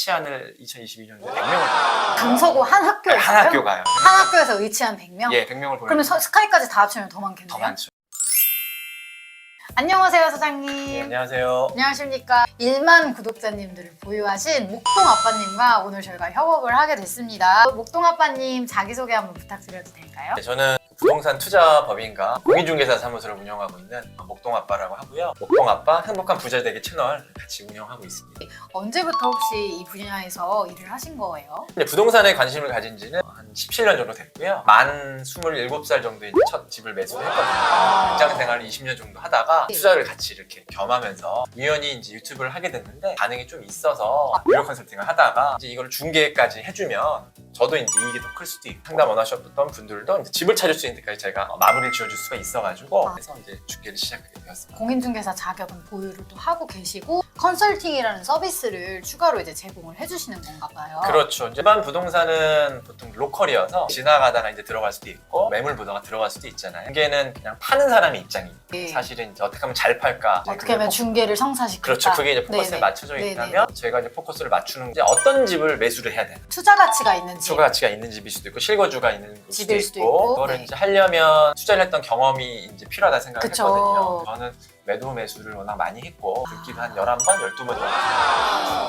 의치안을 2022년에 100명을 강서구 한 학교에서요? 한 학교가요. 한 학교에서 의치한 100명? 예, 100명을 보내요. 그러면 스카이까지 다 합치면 더 많겠네요? 더 많죠. 안녕하세요, 사장님. 네, 안녕하세요. 안녕하십니까. 1만 구독자님들을 보유하신 목동 아빠님과 오늘 저희가 협업을 하게 됐습니다. 목동 아빠님 자기소개 한번 부탁드려도 될까요? 네, 저는 부동산 투자 법인과 공인중개사 사무소를 운영하고 있는 목동 아빠라고 하고요. 목동 아빠 행복한 부자 되기 채널 같이 운영하고 있습니다. 언제부터 혹시 이 분야에서 일을 하신 거예요? 부동산에 관심을 가진 지는 한 17년 정도 됐고요. 만 27살 정도에 첫 집을 매수를 했거든요. 직장 생활을 20년 정도 하다가 투자를 같이 이렇게 겸하면서 우연히 이제 유튜브를 하게 됐는데 반응이 좀 있어서 무료 컨설팅을 하다가 이제 이걸 중개까지 해주면 저도 이제 이익이 더 클 수도 있고 상담 원하셨던 분들도 이제 집을 찾을 수 있는 데까지 제가 마무리를 지어줄 수가 있어가지고 그래서 이제 중개를 시작하게 되었습니다. 공인중개사 자격은 보유를 또 하고 계시고 컨설팅이라는 서비스를 추가로 이제 제공을 해주시는 건가 봐요. 그렇죠. 일반 부동산은 보통 로컬이어서 지나가다가 이제 들어갈 수도 있고 매물 보다가 들어갈 수도 있잖아요. 중개는 그냥 파는 사람의 입장이에요. 네. 사실은 이제 어떻게 하면 잘 팔까. 어떻게 하면 중개를 성사시킬까. 그렇죠. 그게 이제 포커스에 네네. 맞춰져 네네. 있다면 저희가 이제 포커스를 맞추는 게 어떤 집을 매수를 해야 되나. 투자 가치가 있는 집. 투자 가치가 있는 집일 수도 있고 실거주가 있는 수도 집일 수도 있고 있고. 그거를 네. 이제 하려면 투자를 했던 경험이 이제 필요하다 생각을 그쵸. 했거든요. 저는 매도 매수를 워낙 많이 했고 등기도 한 11번, 12번 정도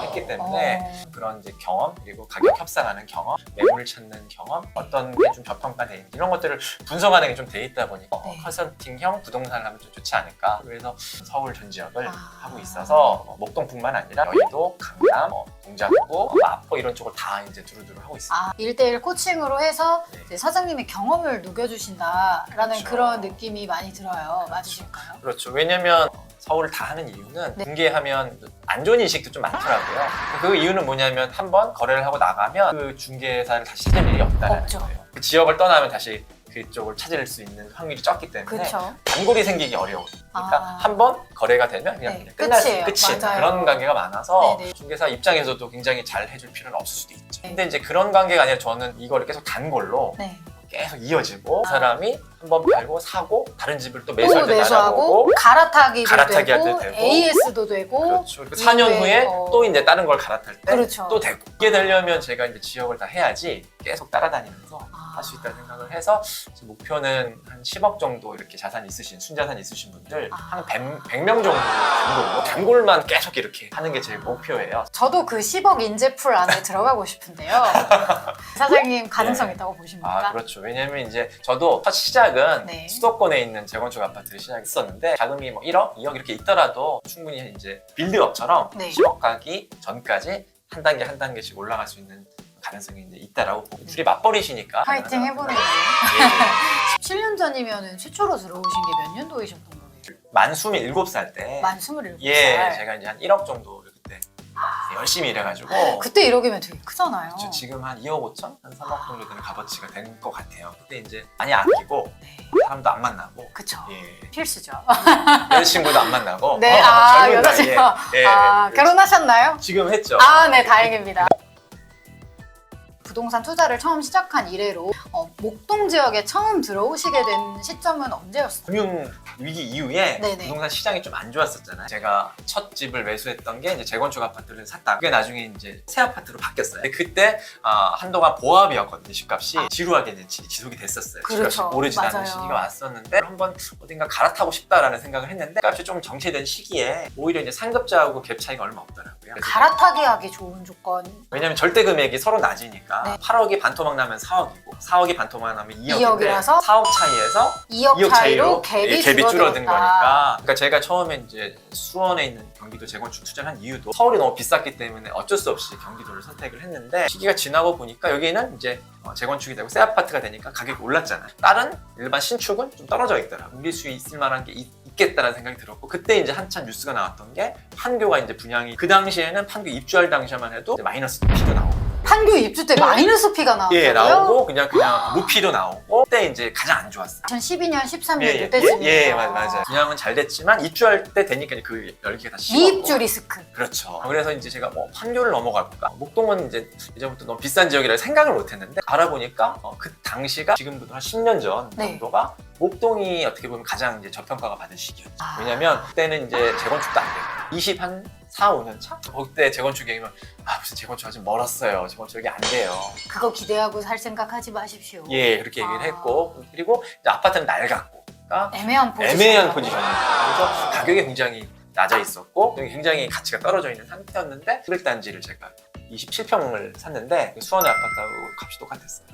했기 때문에 그런 이제 경험 그리고 가격 협상하는 경험, 매물을 찾는 경험 어떤 게 좀 저평가돼 있는지 이런 것들을 분석하는 게 좀 돼 있다 보니까 네. 컨설팅형 부동산을 하면 좀 좋지 않을까. 그래서 서울 전 지역을 하고 아. 있어서 목동뿐만 아니라 여의도, 강남, 동작구, 마포 이런 쪽을 다 이제 두루두루 하고 있습니다. 1대1 코칭으로 해서 네. 이제 사장님의 경험을 녹여주신다라는 그렇죠. 그런 느낌이 많이 들어요. 맞으실까요? 그렇죠. 왜냐면 서울을 다 하는 이유는 네. 중개하면 안 좋은 인식도 좀 많더라고요. 그 이유는 뭐냐면 한번 거래를 하고 나가면 그 중개사를 다시 찾을 일이 없다는 없죠. 거예요. 그 지역을 떠나면 다시 그쪽을 찾을 수 있는 확률이 적기 때문에 그렇죠. 단골이 생기기 어려워요. 그러니까 아. 한번 거래가 되면 그냥 네, 끝이 끝이에요. 맞아요. 그런 관계가 많아서 네네. 중개사 입장에서도 굉장히 잘 해줄 필요는 없을 수도 있죠. 네. 근데 이제 그런 관계가 아니라 저는 이거를 계속 단골로 네. 계속 이어지고 그 사람이 한번 팔고 사고 다른 집을 또 또 매수할 때 매수하고 알아보고 갈아타기도 갈아타기 되고, 할 때 되고. AS도 되고 그렇죠. 4년 후에 또 이제 다른 걸 갈아탈 때 또 그렇죠. 되고 이게 되려면 제가 이제 지역을 다 해야지 계속 따라다니면서 할 수 있다는 생각을 해서 지금 목표는 한 10억 정도 이렇게 자산 있으신 순자산 있으신 분들 한 100명 정도 단골만 계속 이렇게 하는 게 제 목표예요. 저도 그 10억 인재풀 안에 들어가고 싶은데요. 사장님 가능성 네. 있다고 보십니까? 그렇죠. 왜냐면 이제 저도 첫 시작은 네. 수도권에 있는 재건축 아파트를 시작했었는데 자금이 뭐 1억, 2억 이렇게 있더라도 충분히 이제 빌드업처럼 네. 10억 가기 전까지 한 단계 한 단계씩 올라갈 수 있는 가능성이 이제 있다라고 보고 둘이 맞벌이시니까 파이팅 해보는 거예요. 예. 17년 전이면 최초로 들어오신 게 몇 년도이셨던 거예요? 만 27살 때 만 27살. 예, 제가 이제 한 1억 정도를 그때 열심히 일해가지고 그때 1억이면 되게 크잖아요. 그쵸, 지금 한 2억 5천? 한 3억 정도 되는 값어치가 된 것 같아요. 그때 이제 많이 아끼고 네. 사람도 안 만나고 그쵸. 예. 필수죠. 여자친구도 안 만나고 네, 젊은 여자친구. 나이에. 예, 그렇죠. 결혼하셨나요? 지금 했죠. 네, 다행입니다. 부동산 투자를 처음 시작한 이래로 목동 지역에 처음 들어오시게 된 시점은 언제였어요? 금융 위기 이후에 네네. 부동산 시장이 좀 안 좋았었잖아요. 제가 첫 집을 매수했던 게 이제 재건축 아파트를 샀다가 그게 나중에 이제 새 아파트로 바뀌었어요. 근데 그때 한동안 보합이었거든요. 집값이 지루하게 이제 지속이 됐었어요. 그렇죠. 집값이 오르지 않은 맞아요. 시기가 왔었는데 한번 어딘가 갈아타고 싶다라는 생각을 했는데 값이 좀 정체된 시기에 오히려 이제 상급자하고 갭 차이가 얼마 없더라고요. 그래서 갈아타기 하기 좋은 조건. 왜냐면 절대 금액이 서로 낮으니까 네. 8억이 반토막 나면 4억이고 4억이 반토막 나면 2억인데 2억이라서 4억 차이에서 2억 차이로 갭이 줄어든 줄어들었다. 거니까. 그러니까 제가 처음에 이제 수원에 있는 경기도 재건축 투자를 한 이유도 서울이 너무 비쌌기 때문에 어쩔 수 없이 경기도를 선택을 했는데 시기가 지나고 보니까 여기는 이제 재건축이 되고 새 아파트가 되니까 가격이 올랐잖아요. 다른 일반 신축은 좀 떨어져 있더라고요. 옮길 수 있을 만한 게 있겠다는 생각이 들었고 그때 이제 한참 뉴스가 나왔던 게 판교가 이제 분양이 그 당시에는 판교 입주할 당시만 해도 이제 마이너스 피도 나오고 판교 입주 때 마이너스 피가 나왔고요. 예, 나오고 그냥 무피도 나오고 그때 이제 가장 안 좋았어요. 2012년, 13년 예, 이때쯤이에요. 예, 맞아요. 분양은 잘 됐지만 입주할 때 되니까 그 열기가 다 식었고. 미입주 리스크. 그렇죠. 그래서 이제 제가 뭐 판교를 넘어갈까? 목동은 이제 예전부터 너무 비싼 지역이라 생각을 못했는데 알아보니까 그 당시가 지금부터 한 10년 전 네. 정도가 목동이 어떻게 보면 가장 이제 저평가가 받은 시기였죠. 왜냐면 그때는 이제 재건축도 안 되고 20한 4, 5년 차? 그때 재건축 얘기면 무슨 재건축 아직 멀었어요. 재건축이 안 돼요. 그거 기대하고 살 생각하지 마십시오. 예, 그렇게 얘기를 했고 그리고 이제 아파트는 낡았고 그러니까 애매한 포지션이었고 그래서 가격이 굉장히 낮아 있었고 굉장히 가치가 떨어져 있는 상태였는데 900단지를 제가 27평을 샀는데 수원의 아파트하고 값이 똑같았어요.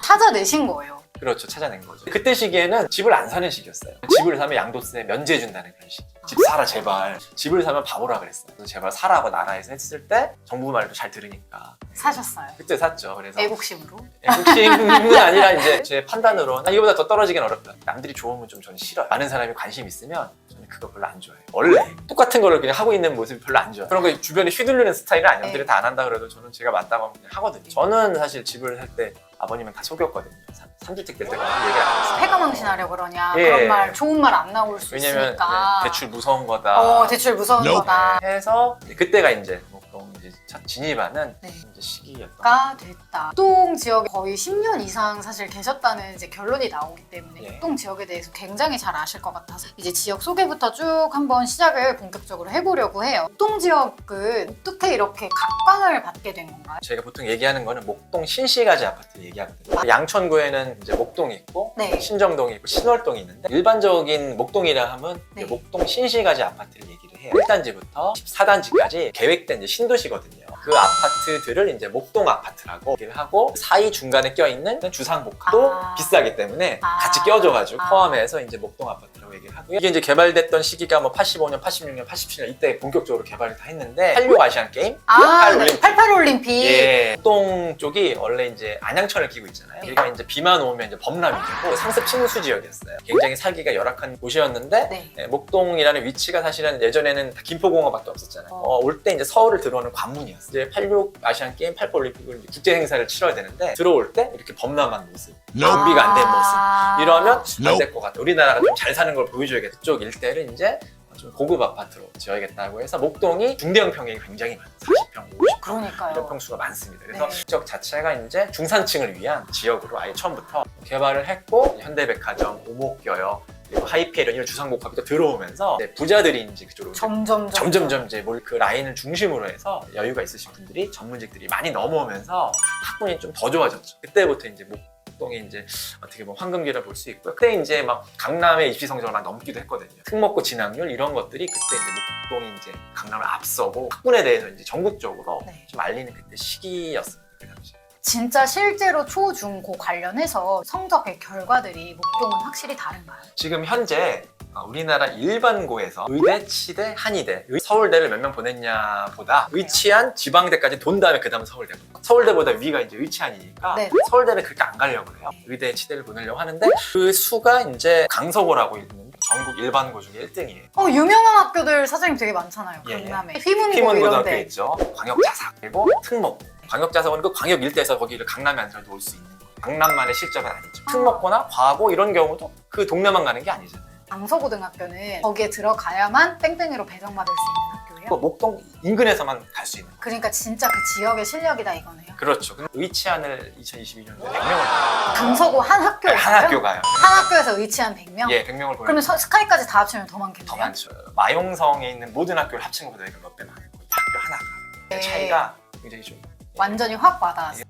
찾아내신 거예요. 그렇죠. 찾아낸 거죠. 그때 시기에는 집을 안 사는 시기였어요. 집을 사면 양도세 면제해준다는 그런 시기. 집 사라 제발. 집을 사면 바보라 그랬어요. 그래서 제발 사라고 나라에서 했을 때 정부 말도 잘 들으니까 사셨어요. 그때 샀죠. 그래서 애국심으로. 애국심은 아니라 이제 제 판단으로는 이거보다 더 떨어지긴 어렵다. 남들이 좋으면 좀 저는 싫어요. 많은 사람이 관심 있으면 저는 그거 별로 안 좋아해요. 원래 똑같은 거를 그냥 하고 있는 모습이 별로 안 좋아요. 그런 거 주변에 휘둘리는 스타일은 아니에요. 남들이 다 안 한다 그래도 저는 제가 맞다고 하면 그냥 하거든요. 저는 사실 집을 살 때 아버님은 다 속였거든요. 3주택 될 때까지 얘기를 안 했어요. 폐가망신하려 그러냐. 예. 그런 말, 좋은 말 안 나올 수 왜냐면 있으니까. 대출 무서운 거다. 대출 무서운 거다. 해서 그때가 이제 목동 이제 첫 진입하는 네. 이제 시기였던. 가 됐다. 목동 지역에 거의 10년 이상 사실 계셨다는 이제 결론이 나오기 때문에 예. 목동 지역에 대해서 굉장히 잘 아실 것 같아서 이제 지역 소개부터 쭉 한번 시작을 본격적으로 해보려고 해요. 목동 지역은 어떻게 이렇게 각광을 받게 된 건가요? 제가 보통 얘기하는 거는 목동 신시가지 아파트 얘기하거든요. 양천구에는 이제 목동이 있고 네. 신정동이 있고 신월동이 있는데 일반적인 목동이라 하면 네. 목동 신시가지 아파트를 얘기를 해요. 1단지부터 14단지까지 계획된 이제 신도시거든요. 그 아파트들을 이제 목동 아파트라고 얘기를 하고 사이 중간에 껴있는 주상복합도 비싸기 때문에 같이 껴줘가지고 포함해서 이제 목동 아파트라고 얘기를 하고요. 이게 이제 개발됐던 시기가 뭐 85년, 86년, 87년 이때 본격적으로 개발을 다 했는데 86 아시안 게임, 88 올림픽. 예, 목동 쪽이 원래 이제 안양천을 끼고 있잖아요. 여기가 이제 비만 오면 이제 범람이 되고 상습 침수 지역이었어요. 굉장히 살기가 열악한 곳이었는데 네. 네, 목동이라는 위치가 사실은 예전에는 다 김포공항밖에 없었잖아요. 올 때 이제 서울을 들어오는 관문이었어요. 이제 86 아시안 게임, 88 올림픽을 국제 행사를 치러야 되는데 들어올 때 이렇게 범람한 모습, 준비가 안 된 모습 이러면 안 될 것 같아. 우리나라가 좀 잘 사는 걸 보여줘야겠다. 이쪽 일대를 이제 좀 고급 아파트로 지어야겠다고 해서 목동이 중대형 평형이 굉장히 많아요. 40평, 50평 그러니까요. 이런 평수가 많습니다. 그래서 네. 지역 자체가 이제 중산층을 위한 지역으로 아예 처음부터 개발을 했고 현대백화점, 오목여역, 그리고 하이페이런 이런 주상복합이 또 들어오면서 네, 부자들이 이제 그쪽으로 점점점 이제 그 라인을 중심으로 해서 여유가 있으신 분들이 전문직들이 많이 넘어오면서 학군이 좀 더 좋아졌죠. 그때부터 이제 목동이 이제 어떻게 보면 황금기라 볼 수 있고요. 그때 이제 막 강남의 입시 성적을 막 넘기도 했거든요. 특목고 진학률 이런 것들이 그때 이제 목동이 이제 강남을 앞서고 학군에 대해서 이제 전국적으로 네. 좀 알리는 그때 시기였습니다. 그 당시. 진짜 실제로 초, 중, 고 관련해서 성적의 결과들이 목동은 확실히 다른가요? 지금 현재 우리나라 일반고에서 의대, 치대, 한의대, 서울대를 몇 명 보냈냐 보다 의치안, 지방대까지 돈 다음에 그 다음 서울대. 서울대보다 위가 이제 의치안이니까 네. 서울대를 그렇게 안 가려고 해요. 의대, 치대를 보내려고 하는데 그 수가 이제 강서고라고 있는 전국 일반고 중에 1등이에요. 유명한 학교들 사장님 되게 많잖아요. 예, 예. 강남에. 휘문고 휘문고등학교 이런데. 있죠. 광역자사 그리고 특목고. 광역자사고는 그 광역 일대에서 거기를 강남이 아니라도 올 수 있는 거예요. 강남만의 실적은 아니죠. 특목고나 과고 이런 경우도 그 동네만 가는 게 아니잖아요. 강서고등학교는 거기에 들어가야만 땡땡이로 배정받을 수 있는 학교예요. 그 목동 인근에서만 갈 수 있는 거예요. 그러니까 진짜 그 지역의 실력이다 이거네요. 그렇죠. 근데 의치안을 2022년에 100명을 강서고 한 학교에 한 학교 가요. 한 학교에서 의치한 100명? 예, 100명을 보내면 그러면 스카이까지 다 합치면 더 많겠네요? 더 많죠. 마용성에 있는 모든 학교를 합친 것보다 이거 몇 배 많고 학교 하나가 네. 차이가 굉장히 좀 완전히 확 와닿았어요.